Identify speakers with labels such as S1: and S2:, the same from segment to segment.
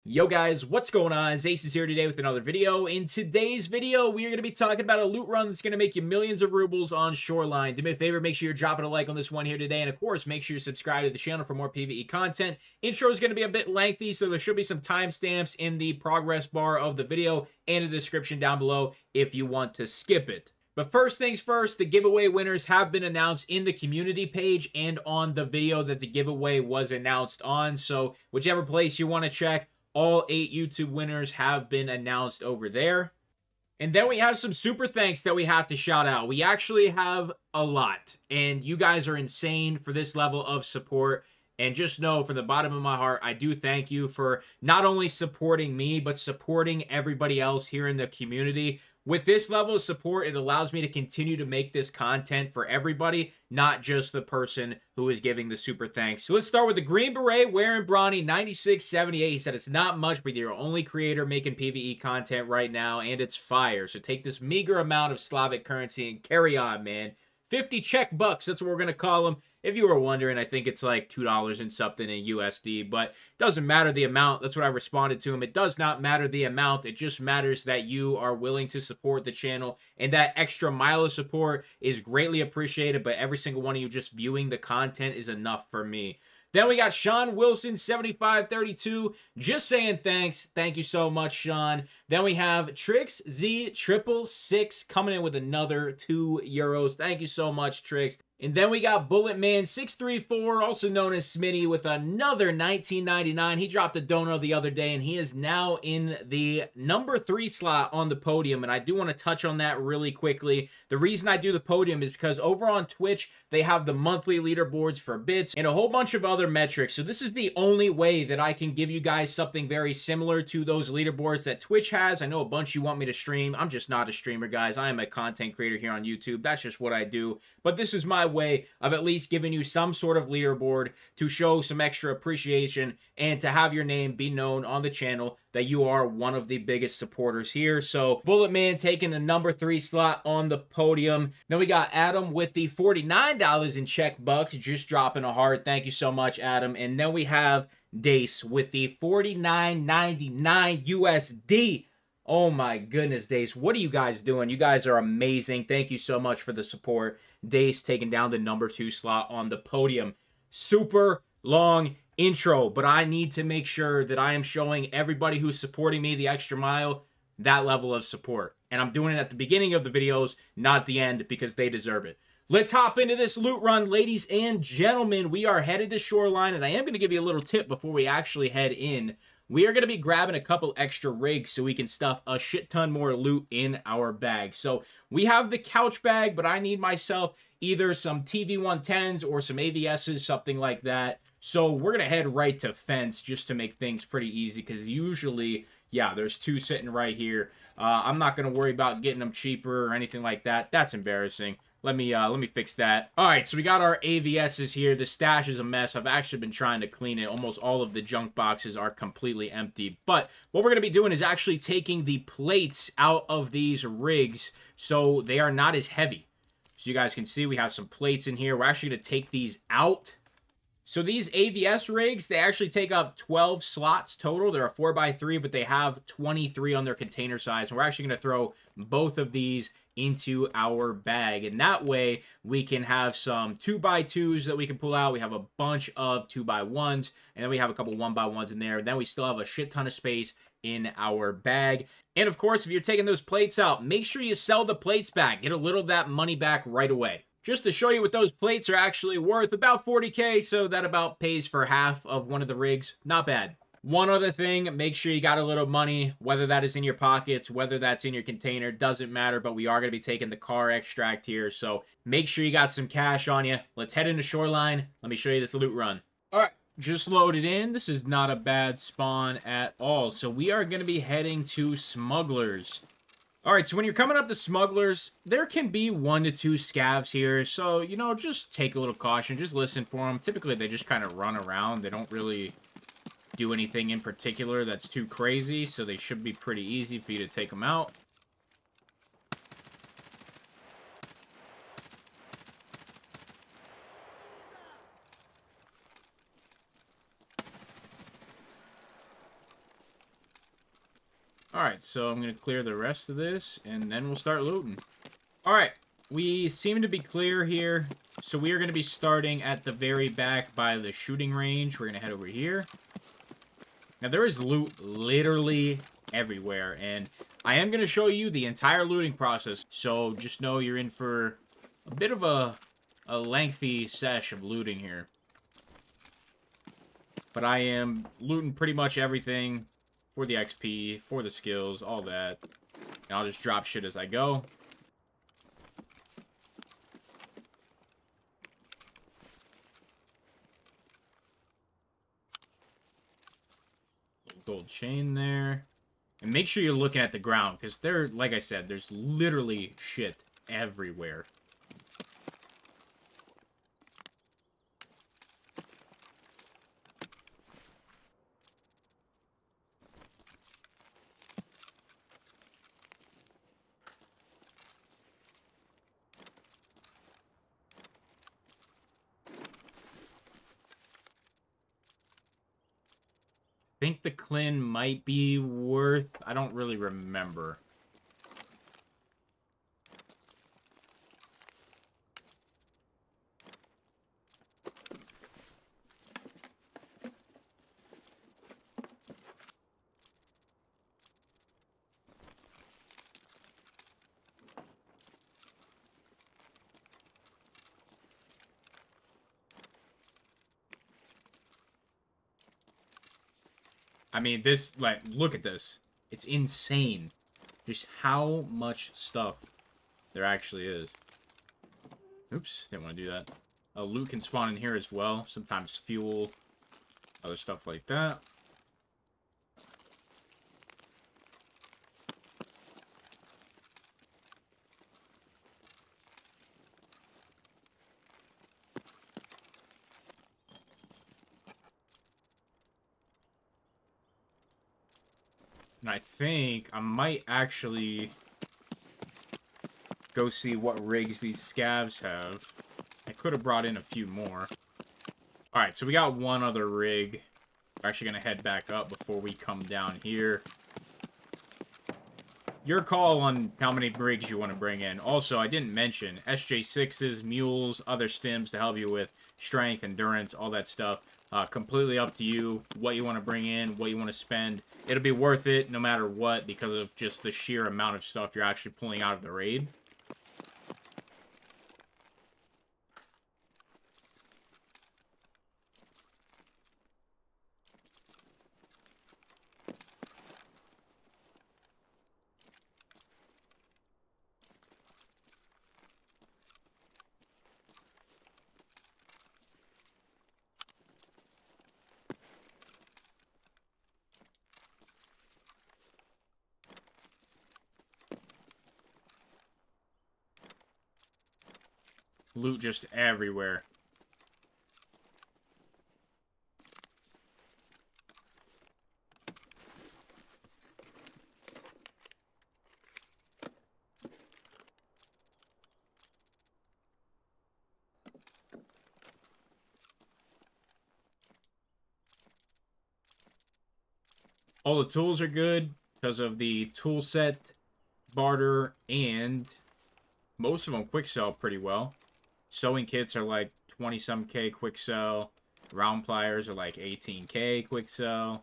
S1: Yo guys, what's going on? Acez is here today with another video. In today's video, we are going to be talking about a loot run that's going to make you millions of rubles on Shoreline. Do me a favor, make sure you're dropping a like on this one here today, and of course, make sure you subscribe to the channel for more PvE content. Intro is going to be a bit lengthy, so there should be some timestamps in the progress bar of the video and the description down below if you want to skip it. But first things first, the giveaway winners have been announced in the community page and on the video that the giveaway was announced on, so whichever place you want to check, all 8 YouTube winners have been announced over there. And then we have some super thanks that we have to shout out. We actually have a lot, and you guys are insane for this level of support. And just know from the bottom of my heart, I do thank you for not only supporting me, but supporting everybody else here in the community. With this level of support, it allows me to continue to make this content for everybody, not just the person who is giving the super thanks. So let's start with the Green Beret, wearing Brawny 9678. He said, it's not much, but you're the only creator making PvE content right now, and it's fire. So take this meager amount of Slavic currency and carry on, man. 50 Czech bucks, that's what we're going to call them. If you were wondering, I think it's like $2 and something in USD, but it doesn't matter the amount. That's what I responded to him. It does not matter the amount. It just matters that you are willing to support the channel, and that extra mile of support is greatly appreciated, but every single one of you just viewing the content is enough for me. Then we got Sean Wilson, 7532, just saying thanks. Thank you so much, Sean. Then we have Trix Z666 coming in with another €2. Thank you so much, Trix. And then we got Bulletman634, also known as Smitty, with another $19.99. He dropped a dono the other day, and he is now in the number 3 slot on the podium. And I do want to touch on that really quickly. The reason I do the podium is because over on Twitch, they have the monthly leaderboards for bits and a whole bunch of other metrics. So this is the only way that I can give you guys something very similar to those leaderboards that Twitch has. I know a bunch of you want me to stream. I'm just not a streamer, guys. I am a content creator here on YouTube. That's just what I do. But this is my way of at least giving you some sort of leaderboard to show some extra appreciation and to have your name be known on the channel that you are one of the biggest supporters here. So Bulletman taking the number 3 slot on the podium. Then we got Adam with the $49 in Czech bucks, just dropping a heart. Thank you so much, Adam. And then we have Dace with the $49.99 USD. Oh my goodness, Dace. What are you guys doing? You guys are amazing. Thank you so much for the support. Dace taking down the number 2 slot on the podium. Super long intro, but I need to make sure that I am showing everybody who's supporting me the extra mile that level of support. And I'm doing it at the beginning of the videos, not at the end, because they deserve it. Let's hop into this loot run, ladies and gentlemen. We are headed to Shoreline, and I am going to give you a little tip before we actually head in. We are going to be grabbing a couple extra rigs so we can stuff a shit ton more loot in our bag. So we have the couch bag, but I need myself either some TV-110s or some AVSs, something like that. So we're going to head right to fence just to make things pretty easy, because usually, yeah, there's 2 sitting right here. I'm not going to worry about getting them cheaper or anything like that. That's embarrassing. Let me fix that. All right, so we got our AVSs here. The stash is a mess. I've actually been trying to clean it. Almost all of the junk boxes are completely empty. But what we're going to be doing is actually taking the plates out of these rigs so they are not as heavy. So you guys can see we have some plates in here. We're actually going to take these out. So these AVS rigs, they actually take up 12 slots total. They're a 4x3, but they have 23 on their container size. And we're actually going to throw both of these into our bag, and that way we can have some 2x2s that we can pull out. We have a bunch of 2x1s, and then we have a couple 1x1s in there. And then we still have a shit ton of space in our bag. And of course, if you're taking those plates out, make sure you sell the plates back. Get a little of that money back right away. Just to show you what those plates are actually worth, about 40K, so that about pays for half of one of the rigs. Not bad. One other thing, make sure you got a little money, whether that is in your pockets, whether that's in your container, doesn't matter, but we are going to be taking the car extract here, so make sure you got some cash on you. Let's head into Shoreline. Let me show you this loot run. All right, just loaded in. This is not a bad spawn at all, so we are going to be heading to Smugglers. All right, so when you're coming up to Smugglers, there can be 1 to 2 scavs here, so, you know, just take a little caution. Just listen for them. Typically, they just kind of run around. They don't really do anything in particular that's too crazy, so they should be pretty easy for you to take them out. Alright, so I'm going to clear the rest of this, and then we'll start looting. Alright, we seem to be clear here. So we are going to be starting at the very back by the shooting range. We're going to head over here. Now, there is loot literally everywhere, and I am going to show you the entire looting process. So just know you're in for a bit of a lengthy sesh of looting here. But I am looting pretty much everything for the XP, for the skills, all that. And I'll just drop shit as I go. Gold chain there. And make sure you're looking at the ground, because there, like I said, there's literally shit everywhere. I think the Clin might be worth... I don't really remember. I mean, this, like, look at this. It's insane. Just how much stuff there actually is. Oops, didn't want to do that. Loot can spawn in here as well. Sometimes fuel, other stuff like that. And I think I might actually go see what rigs these scavs have. I could have brought in a few more. Alright, so we got one other rig. We're actually going to head back up before we come down here. Your call on how many rigs you want to bring in. Also, I didn't mention SJ6s, mules, other stims to help you with strength, endurance, all that stuff. Completely up to you what you want to bring in, what you want to spend. It'll be worth it no matter what because of just the sheer amount of stuff you're actually pulling out of the raid. Loot just everywhere. All the tools are good because of the tool set, barter, and most of them quick sell pretty well. Sewing kits are like 20-some K quick sell. Round pliers are like 18K quick sell.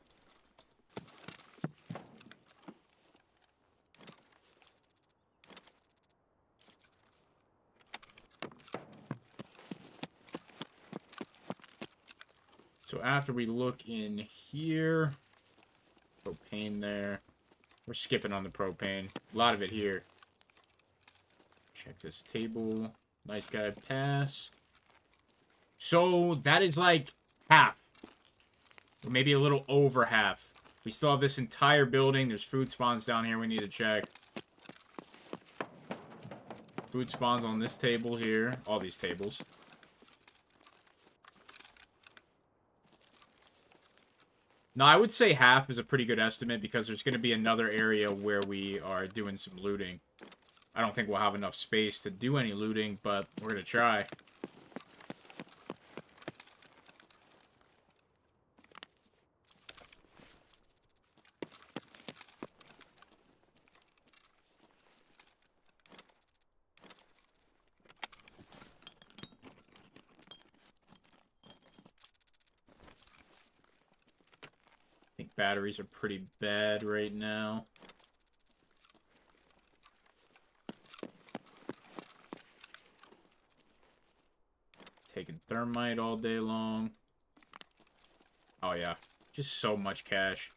S1: So after we look in here, propane there. We're skipping on the propane. A lot of it here. Check this table. Nice guy pass. So that is like half. Or maybe a little over half. We still have this entire building. There's food spawns down here we need to check. Food spawns on this table here. All these tables. No, I would say half is a pretty good estimate because there's going to be another area where we are doing some looting. I don't think we'll have enough space to do any looting, but we're going to try. batteries are pretty bad right now. Taking thermite all day long. Oh, yeah. Just so much cash.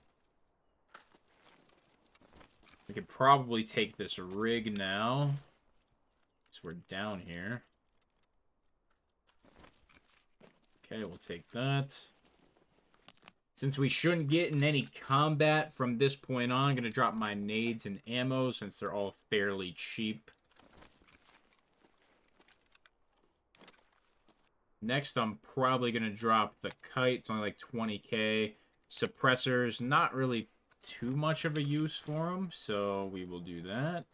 S1: We could probably take this rig now. So we're down here. Okay, we'll take that. Since we shouldn't get in any combat from this point on, I'm going to drop my nades and ammo since they're all fairly cheap. Next, I'm probably going to drop the kite. It's only like 20k. Suppressors, not really too much of a use for them, so we will do that.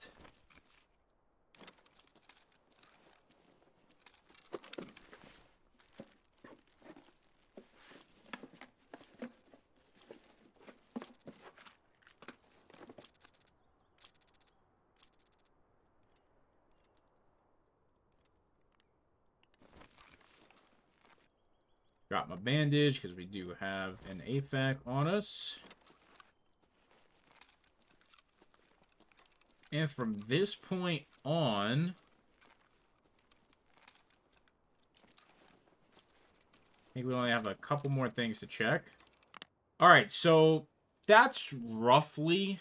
S1: Got my bandage, because we do have an AFAC on us. And from this point on, I think we only have a couple more things to check. Alright, so that's roughly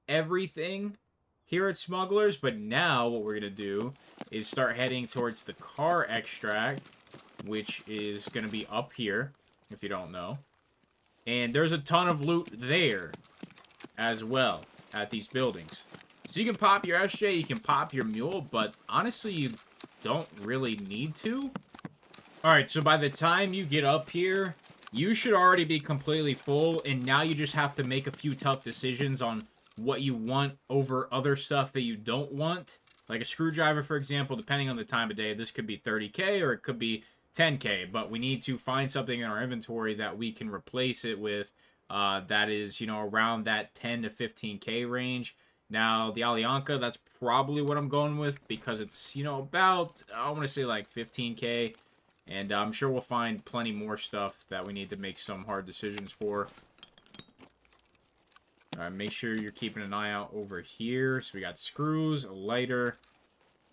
S1: everything here at Smugglers. But now what we're going to do is start heading towards the car extract, which is going to be up here, if you don't know. And there's a ton of loot there as well at these buildings. So you can pop your SJ, you can pop your mule, but honestly, you don't really need to. Alright, so by the time you get up here, you should already be completely full, and now you just have to make a few tough decisions on what you want over other stuff that you don't want. Like a screwdriver, for example, depending on the time of day, this could be 30k or it could be 10k, but we need to find something in our inventory that we can replace it with that is, you know, around that 10 to 15k range. Now, the Alianka, that's probably what I'm going with because it's, you know, about, I want to say like 15k, and I'm sure we'll find plenty more stuff that we need to make some hard decisions for. Alright, make sure you're keeping an eye out over here. So we got screws, a lighter,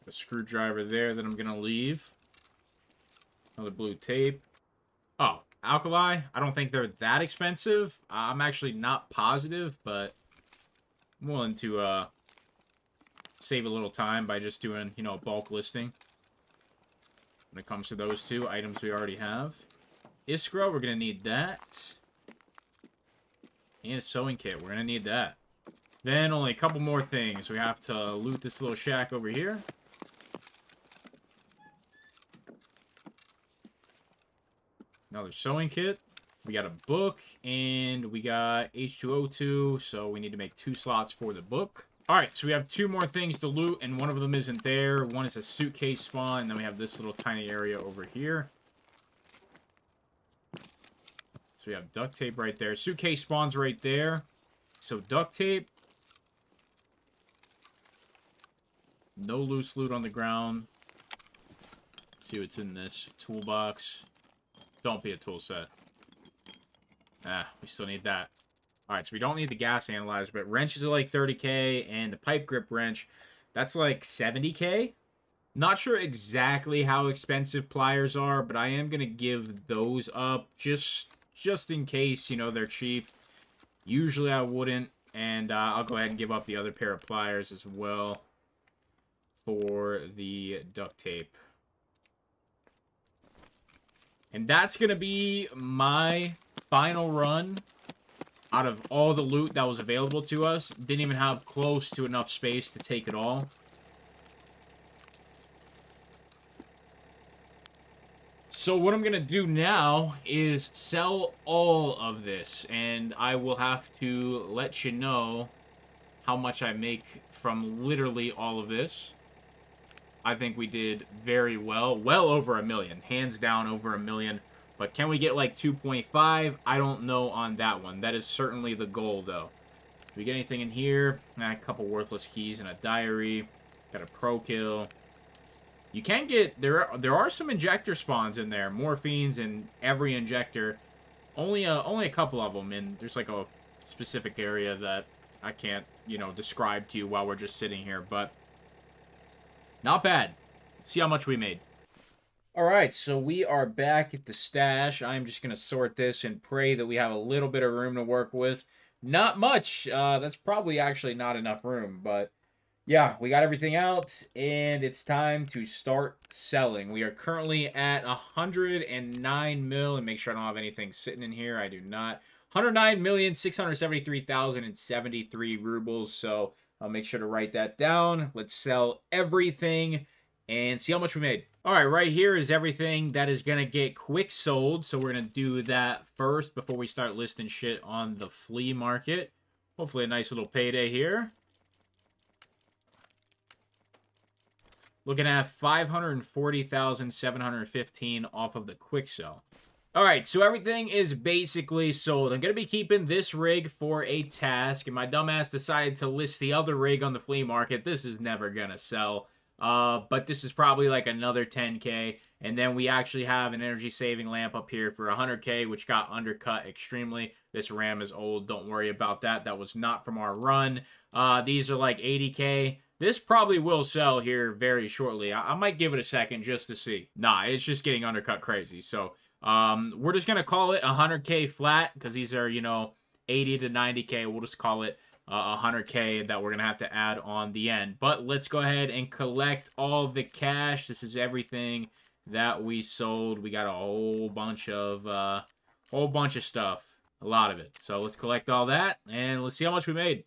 S1: a screwdriver there that I'm going to leave. Another blue tape. Oh, alkali. I don't think they're that expensive. I'm actually not positive, but I'm willing to save a little time by just doing, you know, a bulk listing. When it comes to those two items we already have. Iskra, we're going to need that. And a sewing kit, we're going to need that. Then only a couple more things. We have to loot this little shack over here. Another sewing kit. We got a book, and we got H2O2, so we need to make 2 slots for the book. Alright, so we have 2 more things to loot, and one of them isn't there. One is a suitcase spawn, and then we have this little tiny area over here. So we have duct tape right there. Suitcase spawns right there. So duct tape. No loose loot on the ground. Let's see what's in this toolbox. Don't be a tool set. Ah, we still need that. Alright, so we don't need the gas analyzer, but wrenches are like 30k, and the pipe grip wrench, that's like 70k. Not sure exactly how expensive pliers are, but I am going to give those up just in case, you know, they're cheap. Usually I wouldn't, and I'll go ahead and give up the other pair of pliers as well for the duct tape. And that's going to be my final run out of all the loot that was available to us. Didn't even have close to enough space to take it all. So what I'm going to do now is sell all of this. And I will have to let you know how much I make from literally all of this. I think we did very well. Well over $1 million. Hands down over $1 million. But can we get like 2.5? I don't know on that one. That is certainly the goal, though. Do we get anything in here? A couple worthless keys and a diary. Got a pro kill. You can get... There are some injector spawns in there. Morphines in every injector. Only a couple of them. And there's like a specific area that I can't, you know, describe to you while we're just sitting here, but not bad. Let's see how much we made. All right, so we are back at the stash. I'm just going to sort this and pray that we have a little bit of room to work with. Not much. That's probably actually not enough room, but yeah, we got everything out, and it's time to start selling. We are currently at 109 mil, and make sure I don't have anything sitting in here. I do not. 109,673,073 rubles, so I'll make sure to write that down. Let's sell everything and see how much we made. All right, right here is everything that is going to get quick sold, so we're going to do that first before we start listing shit on the flea market. Hopefully a nice little payday here. Looking at 540,715 off of the quick sell. All right, so everything is basically sold. I'm going to be keeping this rig for a task, and my dumbass decided to list the other rig on the flea market. This is never going to sell, but this is probably like another 10K, and then we actually have an energy-saving lamp up here for 100K, which got undercut extremely. This RAM is old. Don't worry about that. That was not from our run. These are like 80K. This probably will sell here very shortly. I might give it a second just to see. Nah, it's just getting undercut crazy, so... we're just going to call it 100K flat because these are, you know, 80 to 90K. We'll just call it 100K that we're going to have to add on the end. But let's go ahead and collect all the cash. This is everything that we sold. We got a whole bunch of stuff. A lot of it. So let's collect all that and let's see how much we made.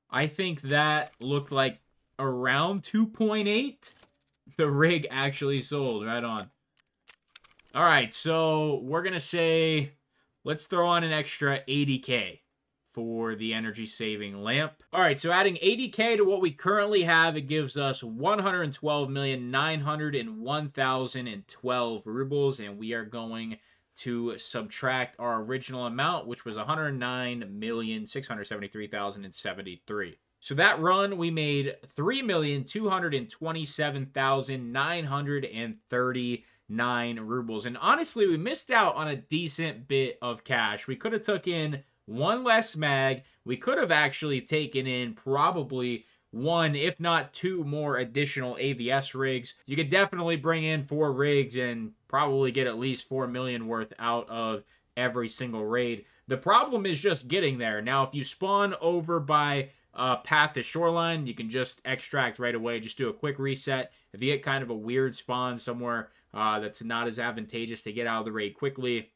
S1: I think that looked like around 2.8. The rig actually sold. Right on. All right, so we're going to say, let's throw on an extra 80K for the energy-saving lamp. All right, so adding 80K to what we currently have, it gives us 112,901,012 rubles, and we are going to subtract our original amount, which was 109,673,073. So that run, we made 3,227,939 rubles. And honestly, we missed out on a decent bit of cash. We could have took in one less mag. We could have actually taken in probably one, if not two more additional AVS rigs. You could definitely bring in 4 rigs and probably get at least 4 million worth out of every single raid. The problem is just getting there. Now, if you spawn over by... path to Shoreline, you can just extract right away. Just do a quick reset. If you get kind of a weird spawn somewhere that's not as advantageous to get out of the raid quickly,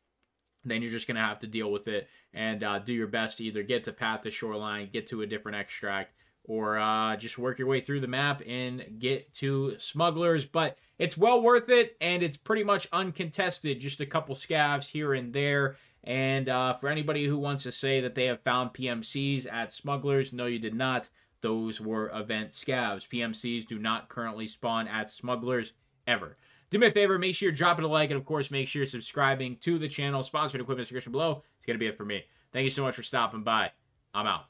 S1: then you're just going to have to deal with it and do your best to either get to path to Shoreline, get to a different extract, or just work your way through the map and get to smugglers. But it's well worth it, and it's pretty much uncontested. Just a couple scavs here and there. And for anybody who wants to say that they have found PMCs at smugglers, no, you did not. Those were event scavs. PMCs do not currently spawn at smugglers ever. Do me a favor, make sure you're dropping a like, and of course, make sure you're subscribing to the channel. Sponsored equipment description below. It's going to be it for me. Thank you so much for stopping by. I'm out.